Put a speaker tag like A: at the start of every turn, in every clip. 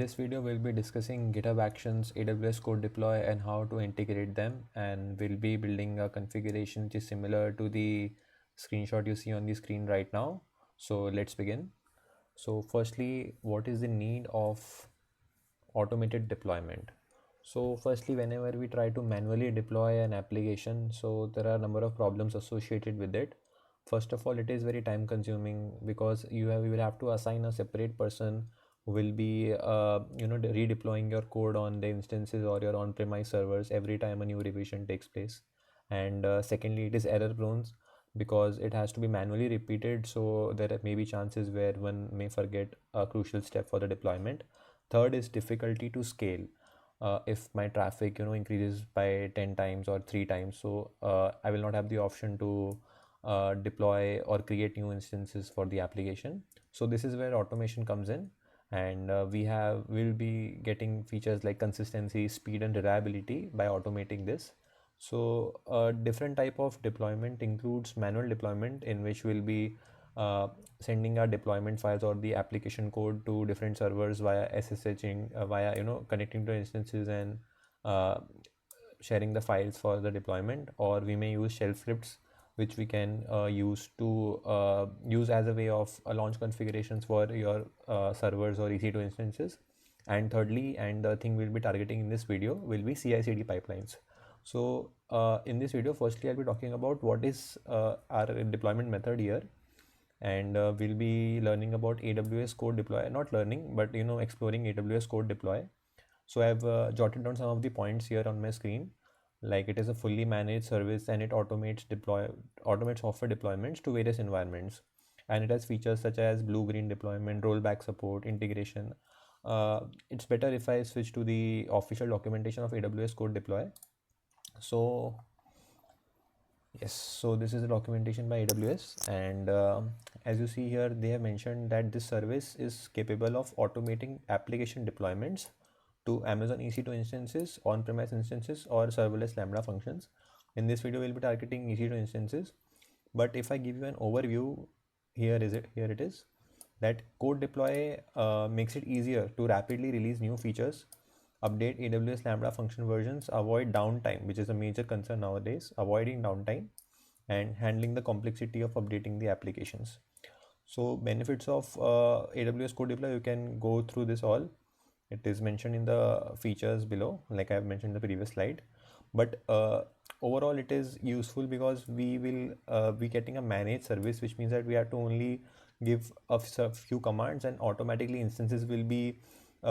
A: this video, we'll be discussing GitHub Actions, AWS CodeDeploy, and how to integrate them. And we'll be building a configuration which is similar to the screenshot you see on the screen right now. So let's begin. So firstly, what is the need of automated deployment? So firstly, whenever we try to manually deploy an application, so there are a number of problems associated with it. First of all, it is very time consuming because you will have to assign a separate person who will be redeploying your code on the instances or your on-premise servers every time a new revision takes place. And secondly, it is error prone because it has to be manually repeated, so there may be chances where one may forget a crucial step for the deployment. Third is difficulty to scale. If my traffic increases by 10 times or 3 times, so I will not have the option to deploy or create new instances for the application. So this is where automation comes in, and we'll be getting features like consistency, speed, and reliability by automating this. So a different type of deployment includes manual deployment, in which we'll be sending our deployment files or the application code to different servers via SSHing, via connecting to instances and sharing the files for the deployment. Or we may use shell scripts, which we can use as a way of launch configurations for your servers or EC2 instances. And thirdly, and the thing we'll be targeting in this video, will be CI/CD pipelines. So in this video, firstly, I'll be talking about what is our deployment method here, and we'll be learning about AWS CodeDeploy. Not learning, but exploring AWS CodeDeploy. So I've jotted down some of the points here on my screen. Like, it is a fully managed service, and it automates software deployments to various environments, and it has features such as blue-green deployment, rollback support, integration. It's better if I switch to the official documentation of AWS CodeDeploy. So yes, so this is the documentation by AWS, and as you see here, they have mentioned that this service is capable of automating application deployments to Amazon EC2 instances, on-premise instances, or serverless Lambda functions. In this video, we'll be targeting EC2 instances, but if I give you an overview, here it is, that CodeDeploy makes it easier to rapidly release new features, update AWS Lambda function versions, avoid downtime, which is a major concern nowadays, avoiding downtime, and handling the complexity of updating the applications. So benefits of AWS CodeDeploy, you can go through this all. It is mentioned in the features below, like I have mentioned in the previous slide. But overall, it is useful because we will be getting a managed service, which means that we have to only give a few commands, and automatically instances will be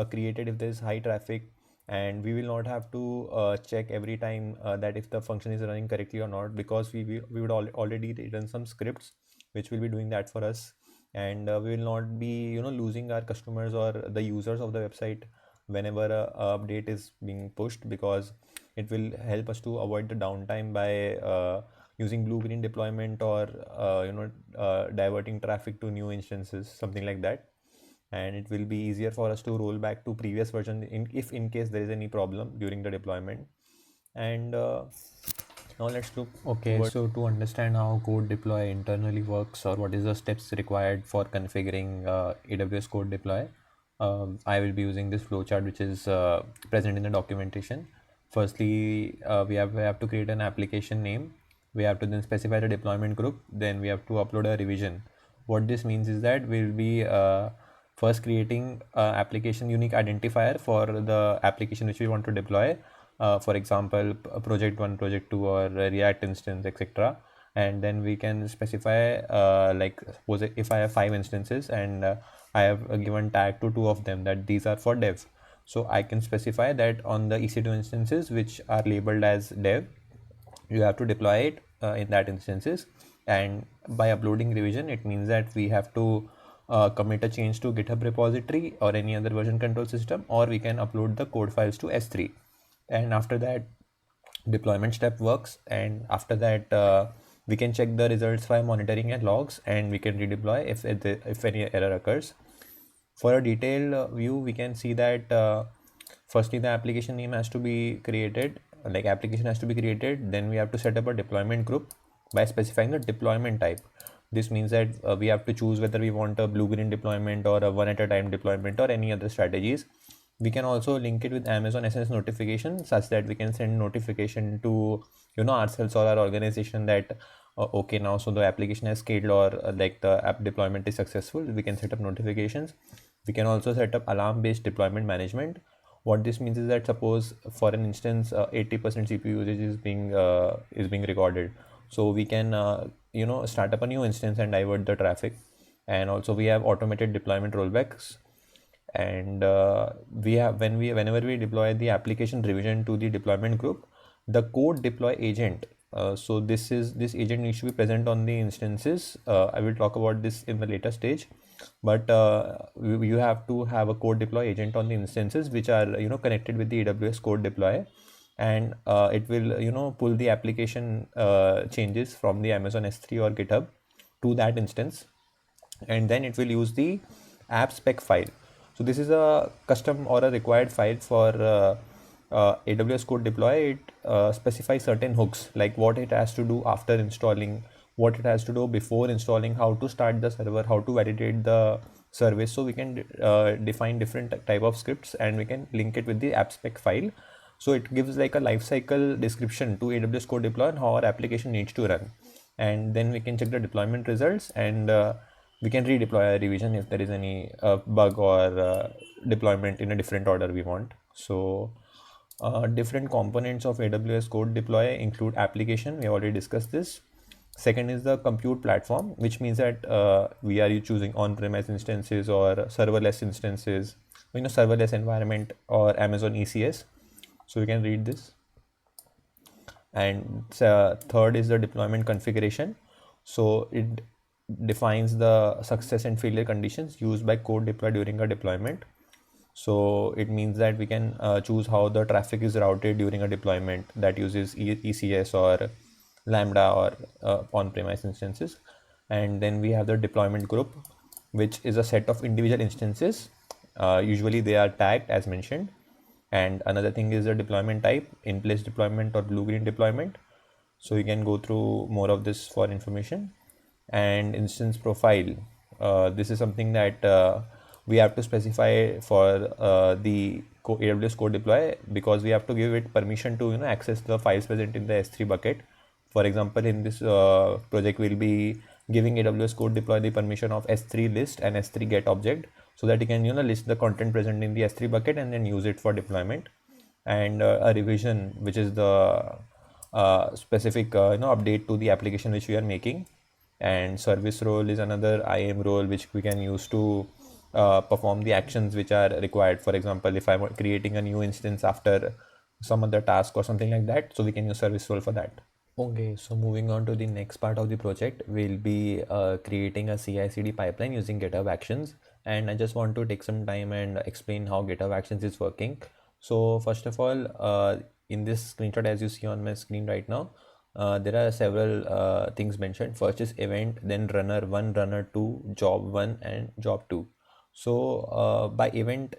A: created if there is high traffic, and we will not have to check every time that if the function is running correctly or not, because we would already run some scripts which will be doing that for us. And we will not be losing our customers or the users of the website whenever a update is being pushed, because it will help us to avoid the downtime by using blue-green deployment, or diverting traffic to new instances, something like that. And it will be easier for us to roll back to previous version if in case there is any problem during the deployment. And now let's look. Okay, so to understand how CodeDeploy internally works, or what is the steps required for configuring AWS CodeDeploy, I will be using this flowchart, which is present in the documentation. Firstly, we have to create an application name. We have to then specify the deployment group. Then we have to upload a revision. What this means is that we'll be first creating application unique identifier for the application which we want to deploy. For example, project 1, project 2, or React instance, etc. And then we can specify like, suppose if I have 5 instances and I have given tag to 2 of them that these are for dev. So I can specify that on the EC2 instances which are labeled as dev, you have to deploy it in that instances. And by uploading revision, it means that we have to commit a change to GitHub repository or any other version control system, or we can upload the code files to S3. And after that, deployment step works, and after that we can check the results by monitoring and logs, and we can redeploy if any error occurs. For a detailed view, we can see that firstly the application name has to be created, like application has to be created. Then we have to set up a deployment group by specifying the deployment type. This means that we have to choose whether we want a blue-green deployment or a one-at-a-time deployment or any other strategies. We can also link it with Amazon SNS notification such that we can send notification to ourselves or our organization that okay, now so the application has scaled, or like the app deployment is successful. We can set up notifications. We can also set up alarm based deployment management. What this means is that suppose for an instance 80% CPU usage is being recorded, so we can start up a new instance and divert the traffic. And also we have automated deployment rollbacks. And we have whenever we deploy the application revision to the deployment group, the code deploy agent, so this agent needs to be present on the instances. I will talk about this in the later stage, but you have to have a code deploy agent on the instances which are connected with the AWS code deploy. And it will pull the application changes from the Amazon S3 or GitHub to that instance, and then it will use the app spec file. So this is a custom or a required file for AWS code deploy. It specifies certain hooks, like what it has to do after installing, what it has to do before installing, how to start the server, how to validate the service. So we can define different type of scripts and we can link it with the app spec file. So it gives like a lifecycle description to AWS code deploy and how our application needs to run. And then we can check the deployment results, and we can redeploy a revision if there is any bug or deployment in a different order we want. So different components of AWS code deploy include application. We already discussed this. Second is the compute platform, which means that we are choosing on-premise instances or serverless instances, serverless environment or Amazon ECS. So we can read this. And third is the deployment configuration. So it defines the success and failure conditions used by code deploy during a deployment. So it means that we can choose how the traffic is routed during a deployment that uses ECS or Lambda or on-premise instances. And then we have the deployment group, which is a set of individual instances. Usually they are tagged as mentioned. And another thing is the deployment type, in place deployment or blue-green deployment. So you can go through more of this for information. And instance profile, this is something that we have to specify for the AWS code deploy, because we have to give it permission to access the files present in the S3 bucket. For example, in this project we'll be giving AWS code deploy the permission of S3 list and S3 get object, so that you can list the content present in the S3 bucket and then use it for deployment. And a revision, which is the specific update to the application which we are making. And service role is another IAM role which we can use to perform the actions which are required. For example, if I'm creating a new instance after some other task or something like that, so we can use service role for that. Okay, so moving on to the next part of the project, we'll be creating a CI/CD pipeline using GitHub Actions. And I just want to take some time and explain how GitHub Actions is working. So first of all, in this screenshot, as you see on my screen right now, there are several things mentioned. First is event, then runner 1, runner 2, job 1 and job 2. So by event,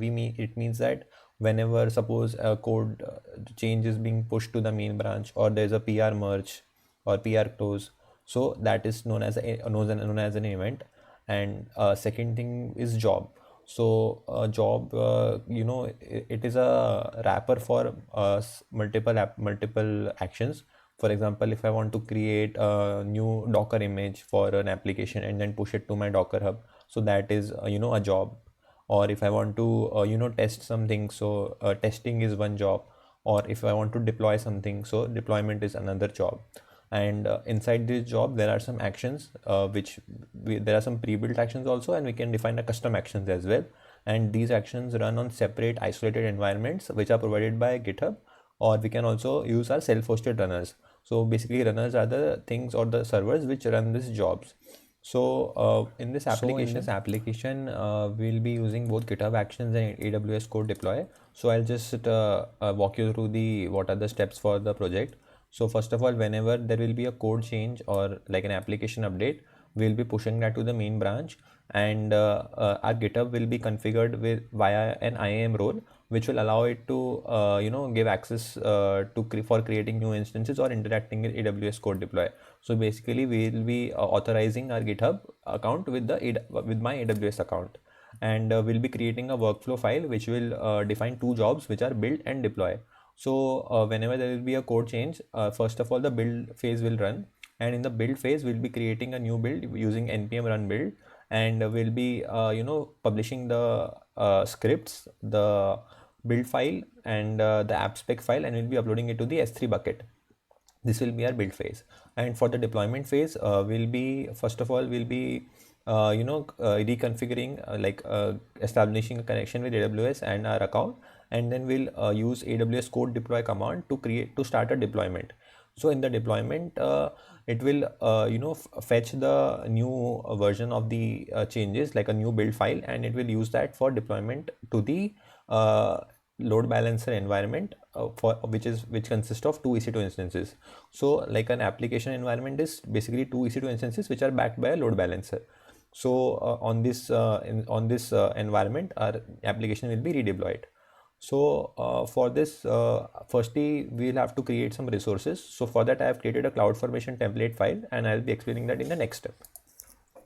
A: it means that whenever suppose a code change is being pushed to the main branch, or there's a PR merge or PR close, so that is known as an event. And second thing is job. So job, it is a wrapper for multiple actions. For example, if I want to create a new Docker image for an application and then push it to my Docker hub, so that is a job. Or if I want to test something, so testing is one job. Or if I want to deploy something, so deployment is another job. And inside this job there are some actions there are some pre-built actions also, and we can define a custom actions as well. And these actions run on separate isolated environments which are provided by GitHub, or we can also use our self-hosted runners. So basically runners are the things or the servers which run these jobs. So in this application, we'll be using both GitHub Actions and AWS Code Deploy. So I'll just walk you through what are the steps for the project. So first of all, whenever there will be a code change or like an application update, we'll be pushing that to the main branch, and our GitHub will be configured via an IAM role, which will allow it to give access for creating new instances or interacting with AWS Code Deploy. So basically we will be authorizing our GitHub account with my AWS account. and we'll be creating a workflow file which will define two jobs, which are build and deploy. So whenever there will be a code change, first of all the build phase will run, and in the build phase we'll be creating a new build using npm run build, and we'll be publishing the scripts, the build file, and the app spec file, and we'll be uploading it to the S3 bucket. This will be our build phase. And for the deployment phase, we'll be first of all we'll be reconfiguring, establishing a connection with AWS and our account, and then we'll use AWS CodeDeploy command to start a deployment. So in the deployment, it will fetch the new version of the changes, like a new build file, and it will use that for deployment to the load balancer environment, which consists of two EC2 instances. So like an application environment is basically two EC2 instances which are backed by a load balancer. So on this environment, our application will be redeployed. So for this, firstly we'll have to create some resources. So for that I have created a CloudFormation template file, and I'll be explaining that in the next step.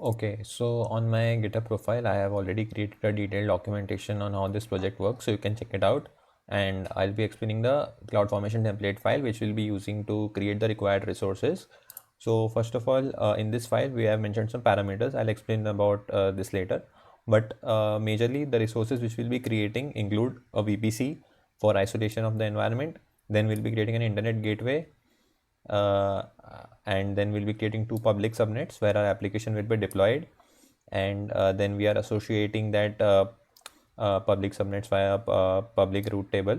A: Okay, so on my GitHub profile, I have already created a detailed documentation on how this project works, so you can check it out. And I'll be explaining the CloudFormation template file, which we'll be using to create the required resources. So first of all, in this file, we have mentioned some parameters. I'll explain about this later. But majorly, the resources which we'll be creating include a VPC for isolation of the environment. Then we'll be creating an internet gateway, and then we'll be creating two public subnets where our application will be deployed, and then we are associating that public subnets via public route table.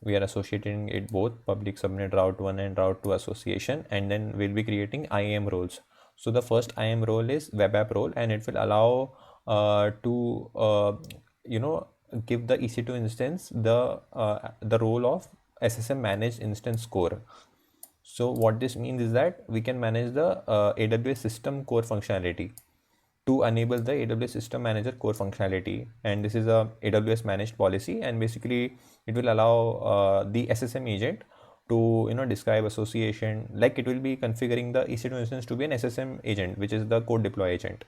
A: We are associating it both public subnet route 1 and route 2 association, and then we'll be creating IAM roles. So the first IAM role is web app role, and it will allow to give the EC2 instance the role of SSM managed instance core. So what this means is that we can manage the AWS system core functionality to enable the AWS system manager core functionality, and this is a AWS managed policy, and basically it will allow the SSM agent to describe association, like it will be configuring the EC2 instance to be an SSM agent, which is the code deploy agent.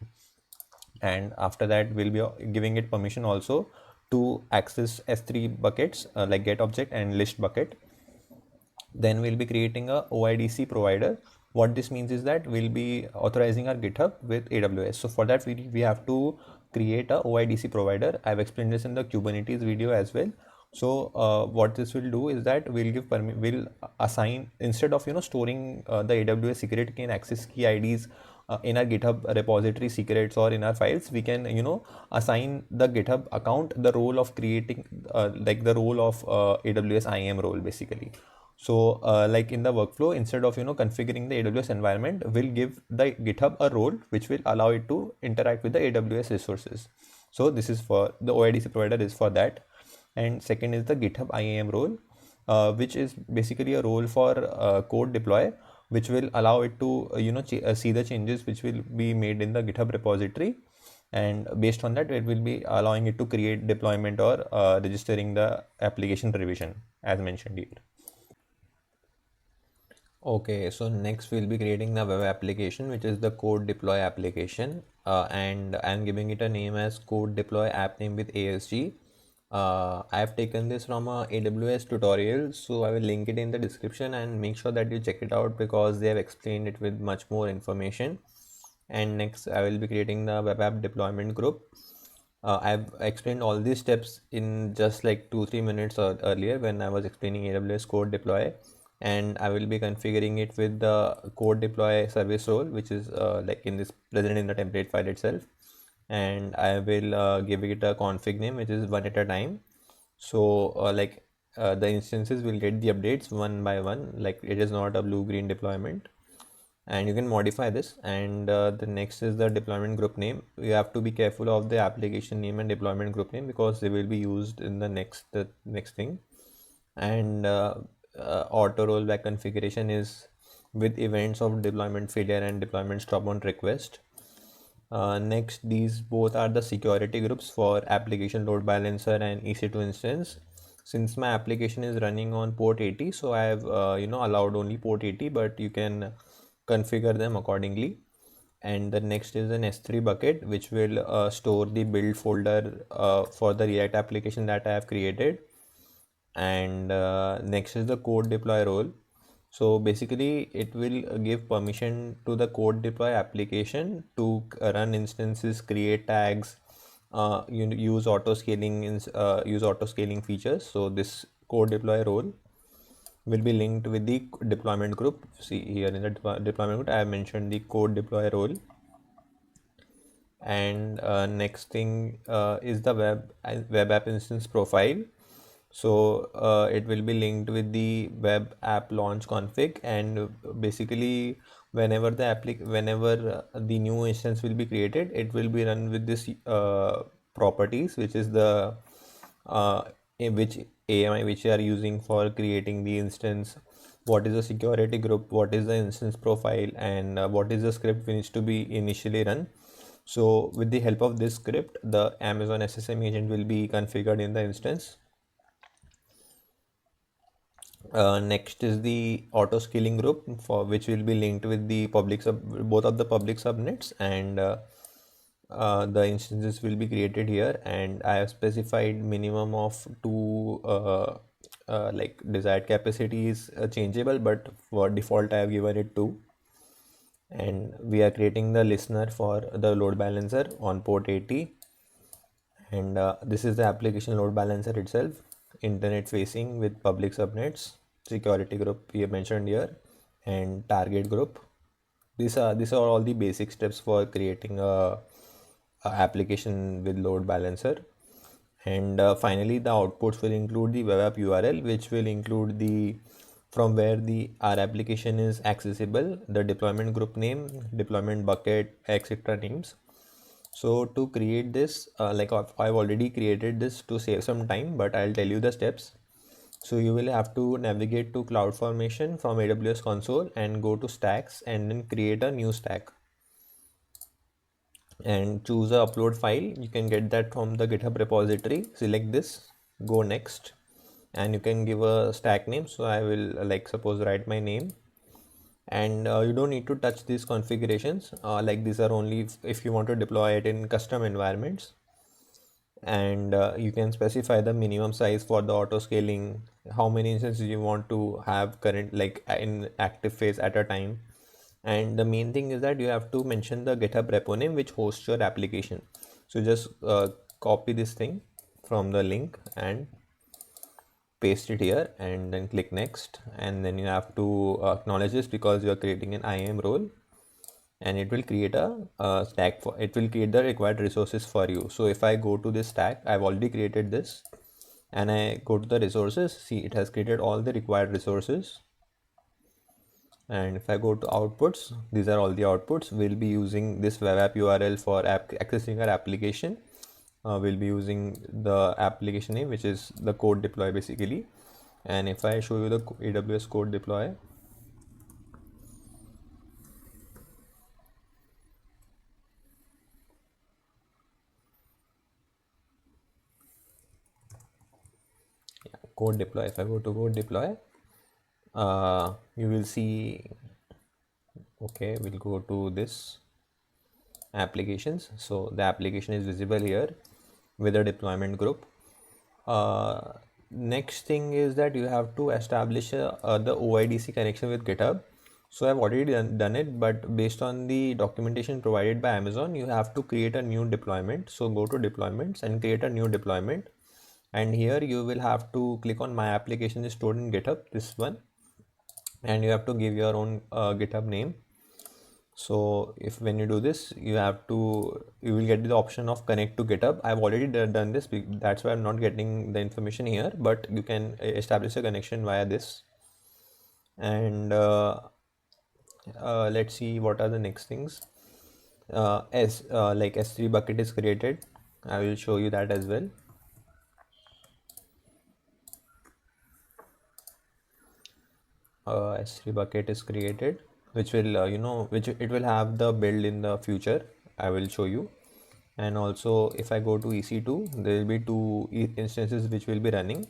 A: And after that we'll be giving it permission also to access S3 buckets like get object and list bucket. Then we'll be creating a OIDC provider. What this means is that we'll be authorizing our GitHub with AWS. So for that we have to create a OIDC provider. I've explained this in the Kubernetes video as well. So what this will do is that we'll assign, instead of storing the AWS secret key and access key IDs in our GitHub repository secrets or in our files, we can assign the GitHub account the role of creating like the role of AWS IAM role basically. So like in the workflow, instead of configuring the AWS environment, we'll give the GitHub a role which will allow it to interact with the AWS resources. So this is for the OIDC provider is for that. And second is the GitHub IAM role, which is basically a role for code deploy, which will allow it to see the changes which will be made in the GitHub repository, and based on that it will be allowing it to create deployment or registering the application revision as mentioned here. Okay, so next we'll be creating the web application, which is the code deploy application, and I'm giving it a name as code deploy app name with ASG. I have taken this from a AWS tutorial, so I will link it in the description, and make sure that you check it out because they have explained it with much more information. And next I will be creating the web app deployment group. I've explained all these steps in just like 2-3 minutes earlier when I was explaining AWS code deploy, and I will be configuring it with the code deploy service role, which is like in this present in the template file itself, and I will give it a config name which is one at a time. So the instances will get the updates one by one, like it is not a blue-green deployment, and you can modify this. And the next is the deployment group name. You have to be careful of the application name and deployment group name because they will be used in the next thing. And auto rollback configuration is with events of deployment failure and deployment stop on request. Next, these both are the security groups for application load balancer and EC2 instance. Since my application is running on port 80, so I have allowed only port 80, but you can configure them accordingly. and the next is an S3 bucket, which will store the build folder for the React application that I have created. And next is the code deploy role. So basically it will give permission to the code deploy application to run instances, create tags, use auto scaling use auto scaling features. So this code deploy role will be linked with the deployment group. See here in the deployment group I have mentioned the code deploy role. And next thing is the web app instance profile. So it will be linked with the web app launch config, and basically whenever the new instance will be created, it will be run with this properties, which is the which AMI which you are using for creating the instance, what is the security group, what is the instance profile, and what is the script which needs to be initially run. So with the help of this script, the Amazon SSM agent will be configured in the instance. Next is the auto scaling group, for which will be linked with the both of the public subnets, and the instances will be created here. And I have specified minimum of two like desired capacity is changeable, but for default I have given it 2. And we are creating the listener for the load balancer on port 80. And this is the application load balancer itself, internet facing with public subnets, security group we have mentioned here, and target group. These are all the basic steps for creating a application with load balancer. And finally the outputs will include the web app URL, which will include the from where the our application is accessible, the deployment group name, deployment bucket, etc. names. So to create this, like I've already created this to save some time, but I'll tell you the steps. So you will have to navigate to CloudFormation from AWS console and go to stacks, and then create a new stack and choose a upload file. You can get that from the GitHub repository. Select this, go next, and you can give a stack name. So I will like suppose write my name. And you don't need to touch these configurations, like these are only if you want to deploy it in custom environments. And you can specify the minimum size for the auto scaling, how many instances you want to have current like in active phase at a time. And the main thing is that you have to mention the GitHub repo name which hosts your application. So just copy this thing from the link and paste it here, and then click next. And then you have to acknowledge this because you are creating an IAM role, and it will create a stack for it will create the required resources for you. So if I go to this stack, I've already created this, and I go to the resources, see it has created all the required resources. And if I go to outputs, these are all the outputs. We'll be using this web app URL for accessing our application. We'll be using the application name, which is the code deploy basically. And if I show you the AWS code deploy, code deploy, if I go to code deploy, you will see, okay, we'll go to this applications. So the application is visible here with a deployment group. Next thing is that you have to establish the OIDC connection with GitHub. So I've already done it, but based on the documentation provided by Amazon, you have to create a new deployment. So go to deployments and create a new deployment. And here you will have to click on my application is stored in GitHub, this one, and you have to give your own GitHub name. So if when you do this, you will get the option of connect to GitHub. I've already done this, that's why I'm not getting the information here, but you can establish a connection via this. And let's see what are the next things. As like S3 bucket is created, I will show you that as well. S3 bucket is created, which will which it will have the build in the future. I will show you. And also if I go to EC2, there will be 2 instances which will be running.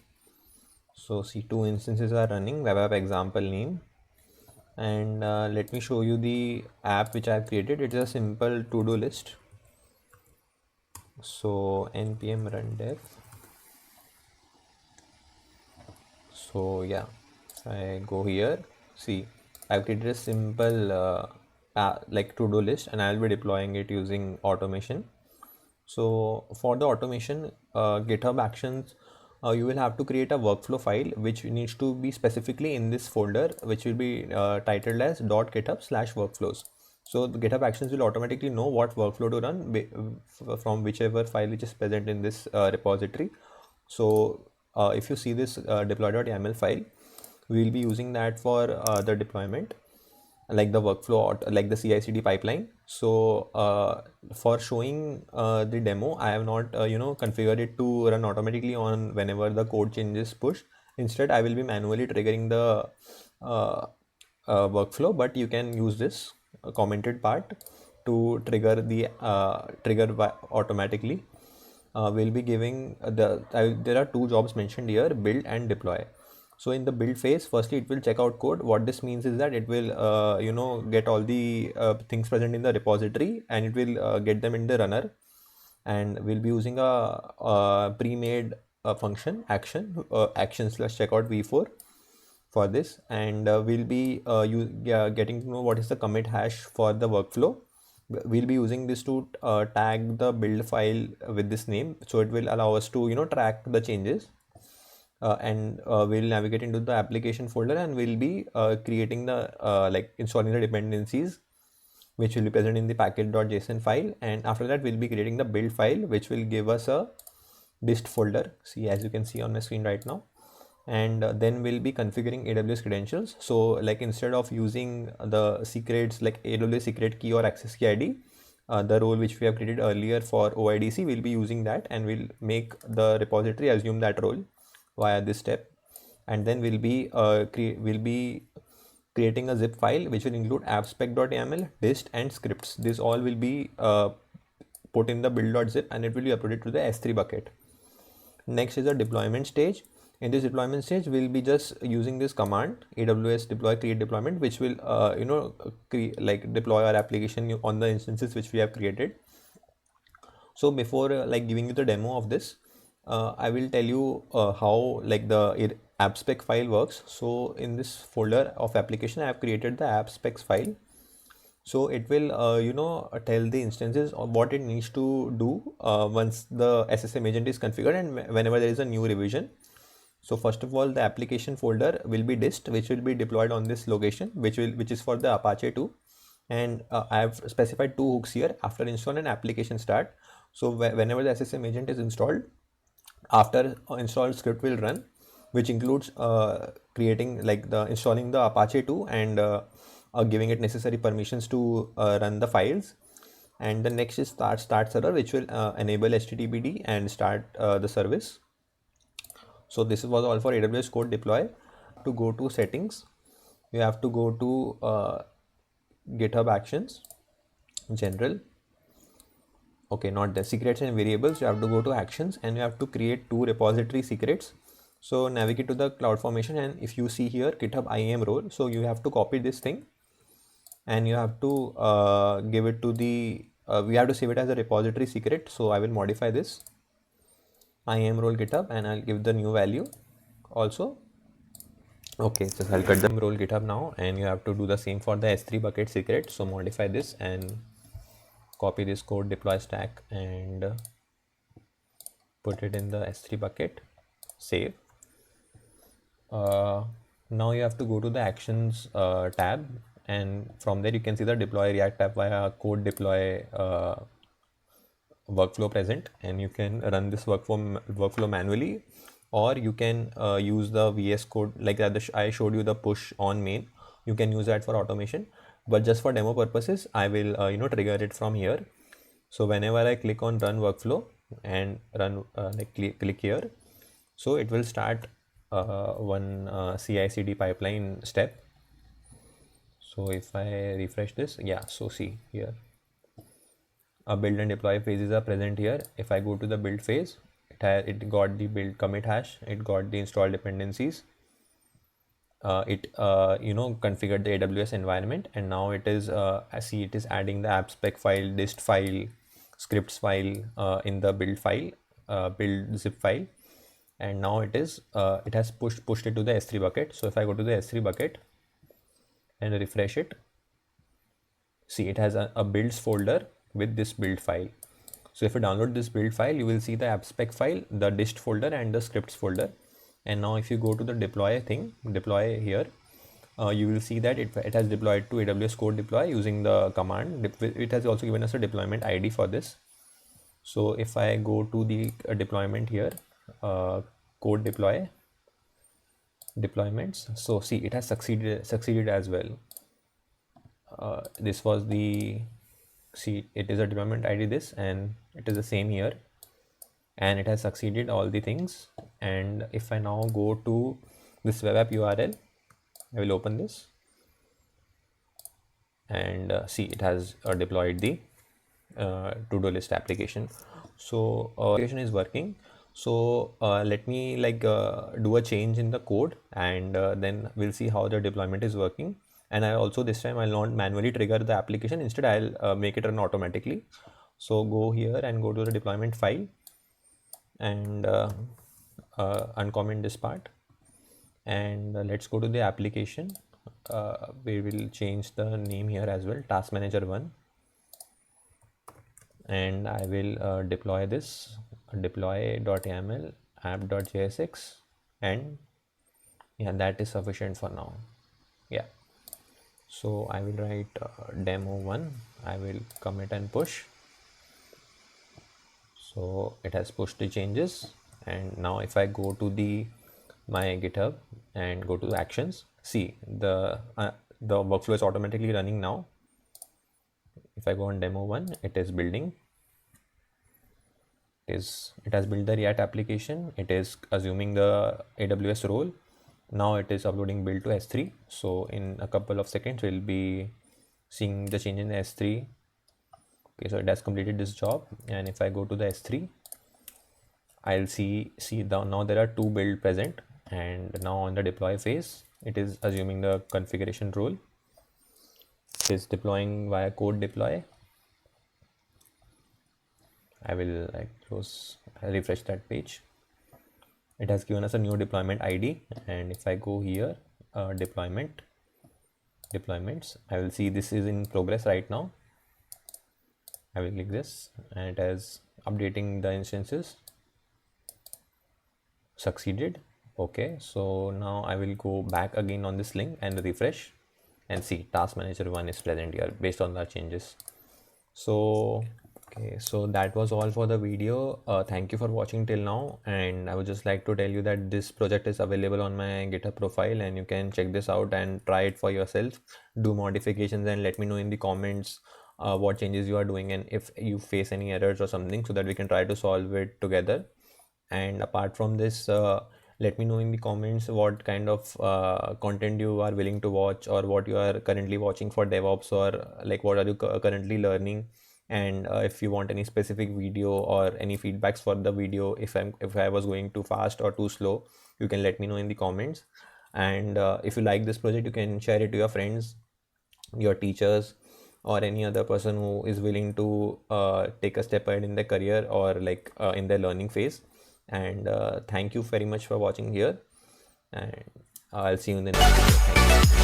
A: So C2 instances are running, web app example name, And let me show you the app which I have created. It's a simple to-do list. So npm run dev. So yeah, I go here. See, I've created a simple like to-do list, and I'll be deploying it using automation. So for the automation, GitHub Actions, you will have to create a workflow file which needs to be specifically in this folder, which will be titled as .github/workflows. So the GitHub Actions will automatically know what workflow to run from whichever file which is present in this repository. So if you see this deploy.yaml file, we will be using that for the deployment, like the workflow or like the CI/CD pipeline. So for showing the demo, I have not configured it to run automatically on whenever the code changes push. Instead, I will be manually triggering the workflow, but you can use this commented part to trigger the automatically. We'll be giving there are two jobs mentioned here: build and deploy. So in the build phase, firstly it will check out code. What this means is that it will get all the things present in the repository, and it will get them in the runner. And we'll be using a pre-made function action/checkout v4 for this. And we'll be getting to know what is the commit hash for the workflow. We'll be using this to tag the build file with this name, so it will allow us to track the changes. And we'll navigate into the application folder, and we'll be creating the like installing the dependencies which will be present in the package.json file. And after that, we'll be creating the build file, which will give us a dist folder, see, as you can see on my screen right now. And then we'll be configuring AWS credentials. So like instead of using the secrets like AWS secret key or access key ID, the role which we have created earlier for OIDC, we'll be using that, and we'll make the repository assume that role via this step. And then we'll be creating a zip file which will include appspec.yaml, dist, and scripts. This all will be put in the build.zip, and it will be uploaded to the S3 bucket. Next is the deployment stage. In this deployment stage, we'll be just using this command AWS deploy create deployment, which will like deploy our application on the instances which we have created. So before like giving you the demo of this, I will tell you how like the appspec file works. So in this folder of application, I have created the appspecs file. So it will tell the instances of what it needs to do once the SSM agent is configured, and whenever there is a new revision. So first of all, the application folder will be dist, which will be deployed on this location, which is for the Apache 2. And I have specified two hooks here: after install and application start. So whenever the SSM agent is installed, after installed script will run, which includes creating like the installing the Apache 2 and giving it necessary permissions to run the files. And the next is start server, which will enable HTTPD and start the service. So this was all for AWS code deploy. To go to settings, you have to go to GitHub Actions, general. Okay, not the secrets and variables. You have to go to actions, and you have to create two repository secrets. So navigate to the CloudFormation, and if you see here GitHub IAM role, so you have to copy this thing, and you have to give it to the we have to save it as a repository secret. So I will modify this IAM role GitHub, and I'll give the new value also. Okay, so I'll cut the role GitHub now, and you have to do the same for the S3 bucket secret. So modify this and copy this code deploy stack and put it in the S3 bucket, save. Now you have to go to the actions tab, and from there you can see the deploy React app via code deploy workflow present, and you can run this workflow manually, or you can use the VS code like I showed you the push on main. You can use that for automation, but just for demo purposes, I will trigger it from here. So whenever I click on run workflow and run click here, so it will start one CI/CD pipeline step. So if I refresh this, yeah, so see here a build and deploy phases are present here. If I go to the build phase, it got the build commit hash, it got the install dependencies, it configured the AWS environment, and now it is I see it is adding the app spec file, dist file, scripts file in the build file, build zip file, and now it has pushed it to the S3 bucket. So if I go to the S3 bucket and refresh it, see it has a builds folder with this build file. So if you download this build file, you will see the app spec file, the dist folder, and the scripts folder. And now if you go to the deploy here, you will see that it has deployed to AWS CodeDeploy using the command. It has also given us a deployment ID for this. So if I go to the deployment here, CodeDeploy deployments, so see it has succeeded as well. This was the, see it is a deployment ID this, and it is the same here, and it has succeeded all the things. And if I now go to this web app URL, I will open this and see it has deployed the to-do list application. So application is working. So let me do a change in the code, and then we'll see how the deployment is working. And I also, this time I'll not manually trigger the application, instead I'll make it run automatically. So go here and go to the deployment file and uncomment this part, and let's go to the application. We will change the name here as well, task manager 1, and I will deploy this deploy.yaml app.jsx, and yeah, that is sufficient for now. Yeah, so I will write demo1, I will commit and push. So it has pushed the changes, and now if I go to my GitHub and go to actions, see the workflow is automatically running now. If I go on demo1, it is building. It has built the React application. It is assuming the AWS role. Now it is uploading build to S3. So in a couple of seconds, we'll be seeing the change in S3. Okay, so it has completed this job. And if I go to the S3, I'll see now there are 2 build present, and now on the deploy phase, it is assuming the configuration role. It is deploying via CodeDeploy. I will refresh that page. It has given us a new deployment ID, and if I go here, deployments, I will see this is in progress right now. I will click this, and it is updating the instances. Succeeded. Okay, so now I will go back again on this link and refresh, and see task manager 1 is present here based on the changes. So okay, so that was all for the video. Thank you for watching till now, and I would just like to tell you that this project is available on my GitHub profile, and you can check this out and try it for yourself, do modifications, and let me know in the comments what changes you are doing, and if you face any errors or something, so that we can try to solve it together. And apart from this, let me know in the comments what kind of content you are willing to watch, or what you are currently watching for DevOps, or what are you currently learning. And if you want any specific video or any feedbacks for the video, if I was going too fast or too slow, you can let me know in the comments. And if you like this project, you can share it to your friends, your teachers, or any other person who is willing to take a step ahead in their career, or in their learning phase. And thank you very much for watching here, and I'll see you in the next video. Thank you.